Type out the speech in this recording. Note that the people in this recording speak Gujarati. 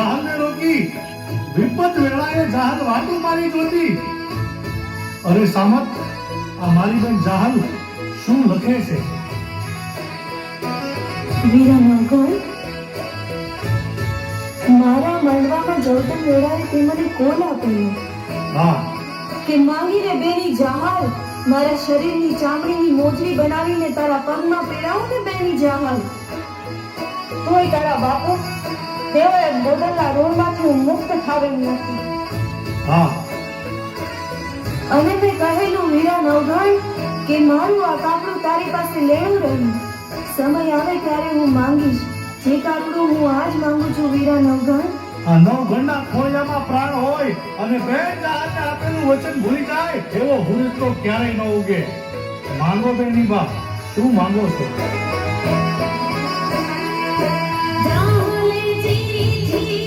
જહાજને રોકી વિપત વેળાએ જહાજ વાટું મારી જોતી. અરે સામત, આ મારી બેન જહાજ શું લખે છે? વીરા નવઘણ, મારા મંડવામાં જવતન વેળાએ તે મને કોલ આપેલો હા, કે માંગીને બેની જહાજ મારા શરીરની ચામડીની મોજડી બનાવીને તારા પગમાં પહેરાવો ને બેની જહાજ. તોય તારા બાપુ તેઓએ ગોદરના ઋણમાંથી હું મુક્ત થાવેલ નથી. હા, અને મેં કહેલું વીરા નવઘણ કે મારું આ કાપડું તારી પાસે લેવું રહ્યું. સમય આવે ત્યારે હું માંગીશ. જે કાપડું હું આજ માંગુ છું વીરા નવઘણ, આ નવઘણના ખોળિયામાં પ્રાણ હોય અને બેન જહાજને આપેલું વચન ભૂલી જાય એવો ભૂલ તો ક્યારેય ન ઉગે. માંગો બેની બા, શું માંગો છો? જાલે જીજી